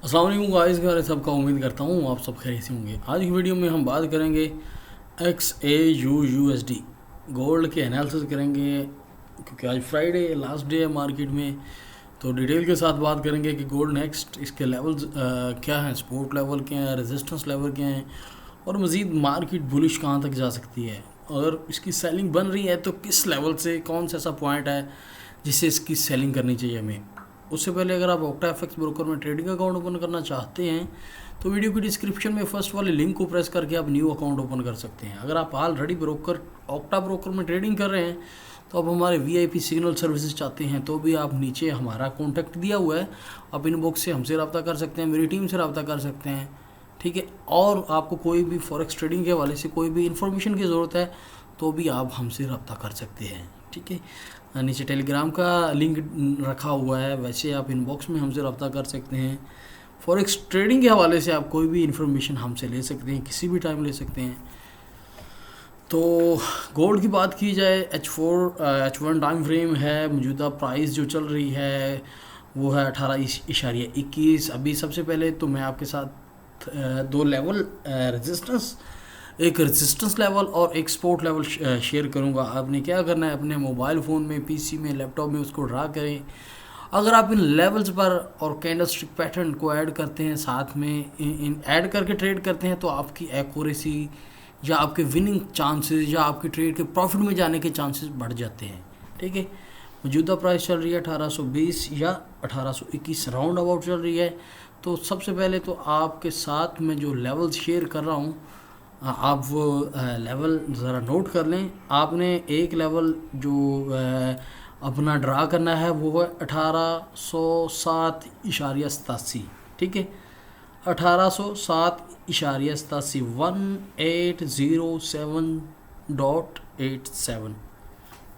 अस्सलाम वालेकुम गाइस, घर सबका उम्मीद करता हूँ आप सब खैरियत से होंगे। आज की वीडियो में हम बात करेंगे XAUUSD गोल्ड के एनालिसिस करेंगे, क्योंकि आज फ्राइडे लास्ट डे है मार्केट में। तो डिटेल के साथ बात करेंगे कि गोल्ड नेक्स्ट इसके लेवल्स क्या हैं, सपोर्ट लेवल क्या हैं, रेजिस्टेंस लेवल क्या हैं, और मज़ीद मार्केट बुलिश कहाँ तक जा सकती है। अगर इसकी सेलिंग बन रही है तो किस लेवल से, कौन सा ऐसा पॉइंट है जिससे इसकी सेलिंग करनी चाहिए हमें। उससे पहले अगर आप ऑक्टा एफएक्स ब्रोकर में ट्रेडिंग अकाउंट ओपन करना चाहते हैं तो वीडियो की डिस्क्रिप्शन में फर्स्ट वाले लिंक को प्रेस करके आप न्यू अकाउंट ओपन कर सकते हैं। अगर आप ऑलरेडी ब्रोकर ऑक्टा ब्रोकर में ट्रेडिंग कर रहे हैं तो आप हमारे वीआईपी सिग्नल सर्विसेज चाहते हैं तो भी आप नीचे हमारा कॉन्टैक्ट दिया हुआ है, आप इनबॉक्स से हमसे रब्ता कर सकते हैं, मेरी टीम से रब्ता कर सकते हैं, ठीक है। और आपको कोई भी फॉरेक्स ट्रेडिंग के हवाले से कोई भी इन्फॉर्मेशन की ज़रूरत है तो भी आप हमसे रब्ता कर सकते हैं, ठीक है। नीचे टेलीग्राम का लिंक रखा हुआ है, वैसे आप इनबॉक्स में हमसे रब्ता कर सकते हैं। फॉरेक्स ट्रेडिंग के हवाले से आप कोई भी इन्फॉर्मेशन हमसे ले सकते हैं, किसी भी टाइम ले सकते हैं। तो गोल्ड की बात की जाए, H1 टाइम फ्रेम है, मौजूदा प्राइस जो चल रही है वो है 18.21। अभी सबसे पहले तो मैं आपके साथ दो लेवल रेजिस्टेंस, एक रेजिस्टेंस लेवल और एक सपोर्ट लेवल शेयर करूंगा। आपने क्या करना है, अपने मोबाइल फ़ोन में, पीसी में, लैपटॉप में उसको ड्रा करें। अगर आप इन लेवल्स पर और कैंडल स्टिक पैटर्न को ऐड करते हैं, साथ में इन ऐड करके ट्रेड करते हैं तो आपकी एक्यूरेसी या आपके विनिंग चांसेस या आपके ट्रेड के प्रॉफिट में जाने के चांसेस बढ़ जाते हैं, ठीक है। मौजूदा प्राइस चल रही है 1820 या 1821 राउंड अबाउट चल रही है। तो सबसे पहले तो आपके साथ में जो लेवल शेयर कर रहा हूँ आप वो लेवल ज़रा नोट कर लें। आपने एक लेवल जो अपना ड्रा करना है वो है 1807.87, ठीक है। 1807.87 1807.87,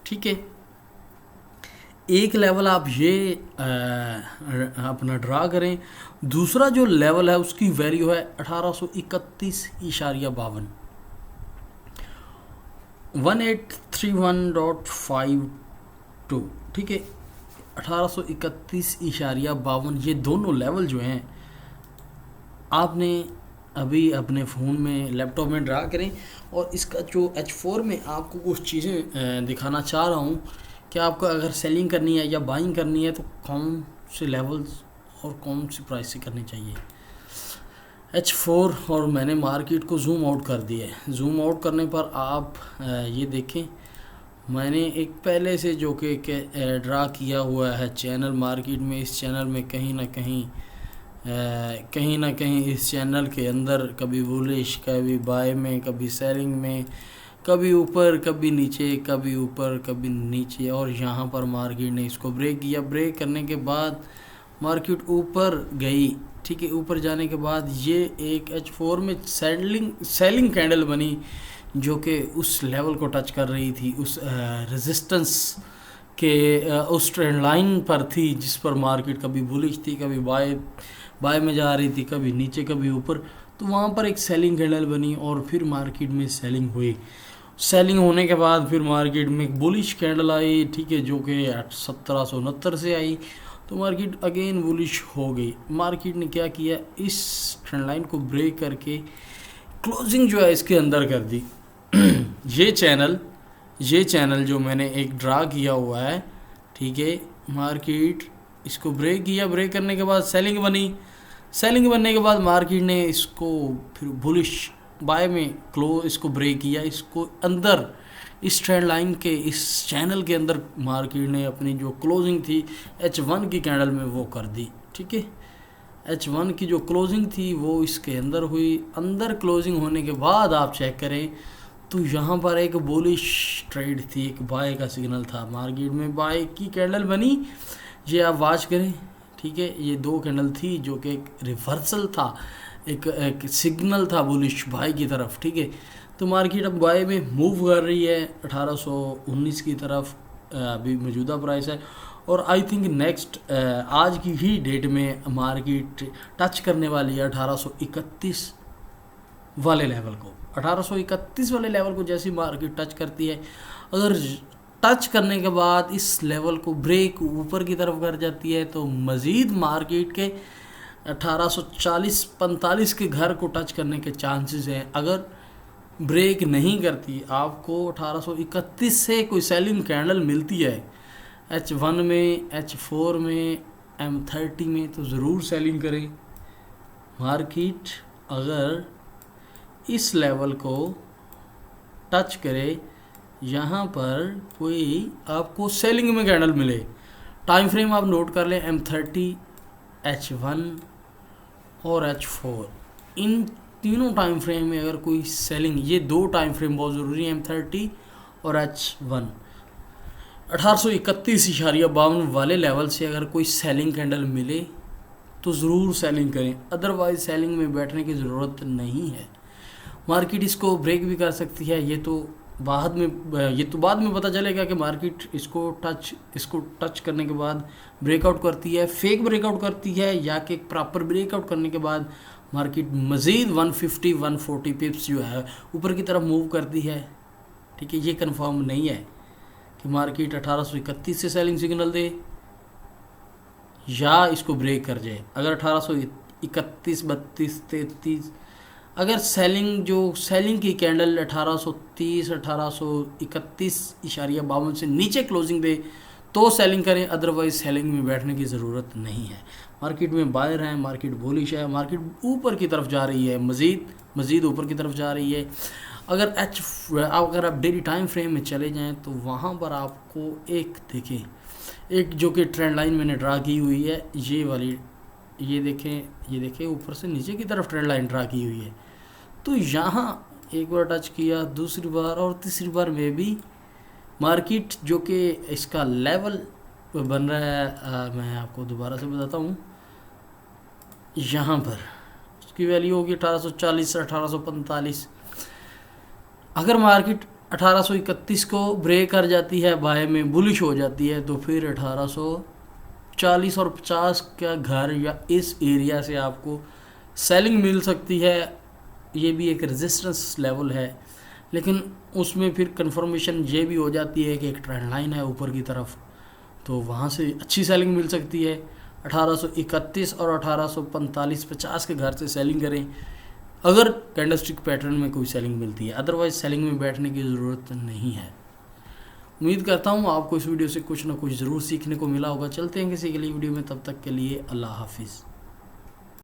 ठीक है। एक लेवल आप ये अपना ड्रा करें। दूसरा जो लेवल है उसकी वैल्यू है 1831.52 1831.52, ठीक है। 1831.52 ये दोनों लेवल जो हैं आपने अभी अपने फ़ोन में, लैपटॉप में ड्रा करें। और इसका जो H4 में आपको कुछ चीज़ें दिखाना चाह रहा हूँ कि आपको अगर सेलिंग करनी है या बाइंग करनी है तो कौन से लेवल्स और कौन सी प्राइस से करनी चाहिए। H4 और मैंने मार्केट को जूम आउट कर दिया है। जूम आउट करने पर आप ये देखें, मैंने एक पहले से जो कि ड्रा किया हुआ है चैनल मार्केट में। इस चैनल में कहीं ना कहीं इस चैनल के अंदर कभी बुलिश, कभी बाय में, कभी सेलिंग में, कभी ऊपर कभी नीचे, कभी ऊपर कभी नीचे, और यहाँ पर मार्केट ने इसको ब्रेक किया। ब्रेक करने के बाद मार्केट ऊपर गई, ठीक है। ऊपर जाने के बाद ये एक H4 में सेलिंग कैंडल बनी जो कि उस लेवल को टच कर रही थी, उस रेजिस्टेंस के उस ट्रेंड लाइन पर थी जिस पर मार्केट कभी बुलिश थी, कभी बाय में जा रही थी, कभी नीचे कभी ऊपर। तो वहाँ पर एक सेलिंग कैंडल बनी और फिर मार्केट में सेलिंग हुई। सेलिंग होने के बाद फिर मार्केट में एक बुलिश कैंडल आई, ठीक है, जो कि 1769 से आई। तो मार्केट अगेन बुलिश हो गई। मार्केट ने क्या किया, इस ट्रेंड लाइन को ब्रेक करके क्लोजिंग जो है इसके अंदर कर दी। ये चैनल जो मैंने एक ड्रा किया हुआ है, ठीक है। मार्केट इसको ब्रेक किया, ब्रेक करने के बाद सेलिंग बनी। सेलिंग बनने के बाद मार्केट ने इसको फिर बुलिश बाय में इसको ब्रेक किया, इसको अंदर इस ट्रेंड लाइन के इस चैनल के अंदर मार्केट ने अपनी जो क्लोजिंग थी H1 की कैंडल में वो कर दी, ठीक है। H1 की जो क्लोजिंग थी वो इसके अंदर हुई। अंदर क्लोजिंग होने के बाद आप चेक करें तो यहाँ पर एक बुलिश ट्रेड थी, एक बाय का सिग्नल था। मार्केट में बाय की कैंडल बनी, ये आप वॉच करें, ठीक है। ये दो कैंडल थी जो कि एक रिवर्सल था, एक सिग्नल था बुलिश बाय की तरफ, ठीक है। तो मार्केट अब बाय में मूव कर रही है 1819 की तरफ, अभी मौजूदा प्राइस है। और आई थिंक नेक्स्ट आज की ही डेट में मार्केट टच करने वाली है 1831 वाले लेवल को। 1831 वाले लेवल को जैसी मार्केट टच करती है, अगर टच करने के बाद इस लेवल को ब्रेक ऊपर की तरफ कर जाती है तो मज़ीद मार्केट के 1840-45 के घर को टच करने के चांसेस हैं। अगर ब्रेक नहीं करती, आपको 1831 से कोई सेलिंग कैंडल मिलती है H1 में, H4 में, M30 में, तो ज़रूर सेलिंग करें। मार्केट अगर इस लेवल को टच करे, यहाँ पर कोई आपको सेलिंग में कैंडल मिले, टाइम फ्रेम आप नोट कर लें M30, H1 और H4, इन तीनों टाइम फ्रेम में अगर कोई सेलिंग, ये दो टाइम फ्रेम बहुत ज़रूरी है, M30 और H1, 1831.52 वाले लेवल से अगर कोई सेलिंग कैंडल मिले तो ज़रूर सेलिंग करें, अदरवाइज सेलिंग में बैठने की ज़रूरत नहीं है। मार्केट इसको ब्रेक भी कर सकती है, ये तो बाद में पता चलेगा कि मार्केट इसको टच करने के बाद ब्रेकआउट करती है, फेक ब्रेकआउट करती है, या कि प्रॉपर ब्रेकआउट करने के बाद मार्केट मज़ीद 150-140 पिप्स जो है ऊपर की तरफ मूव करती है। ठीक है, ये कंफर्म नहीं है कि मार्केट 1831 से सेलिंग सिग्नल दे या इसको ब्रेक कर जाए। अगर 1831, 32, 33 अगर सेलिंग की कैंडल 1830, 1831.52 से नीचे क्लोजिंग दे तो सेलिंग करें, अदरवाइज सेलिंग में बैठने की ज़रूरत नहीं है। मार्केट में बायर है, मार्केट बुलिश है, मार्केट ऊपर की तरफ जा रही है, मज़ीद ऊपर की तरफ जा रही है। अगर आप डेली टाइम फ्रेम में चले जाएं तो वहाँ पर आपको एक जो कि ट्रेंड लाइन मैंने ड्रा की हुई है, ये वाली, ये देखें ऊपर से नीचे की तरफ ट्रेंड लाइन ड्रा की हुई है। तो यहाँ एक बार टच किया, दूसरी बार और तीसरी बार में भी मार्केट जो कि इसका लेवल बन रहा है, मैं आपको दोबारा से बताता हूँ, यहाँ पर उसकी वैल्यू होगी 1840 से 1845। अगर मार्केट 1831 को ब्रेक कर जाती है, बाय में बुलिश हो जाती है, तो फिर 1840 और 50 का घर या इस एरिया से आपको सेलिंग मिल सकती है। ये भी एक रेजिस्टेंस लेवल है, लेकिन उसमें फिर कंफर्मेशन ये भी हो जाती है कि एक ट्रेंड लाइन है ऊपर की तरफ, तो वहाँ से अच्छी सेलिंग मिल सकती है। 1831 और 1845-50 के घर से सेलिंग करें अगर कैंडलस्टिक पैटर्न में कोई सेलिंग मिलती है, अदरवाइज सेलिंग में बैठने की ज़रूरत नहीं है। उम्मीद करता हूँ आपको इस वीडियो से कुछ ना कुछ ज़रूर सीखने को मिला होगा। चलते हैं किसी अगली वीडियो में, तब तक के लिए अल्लाह हाफिज़।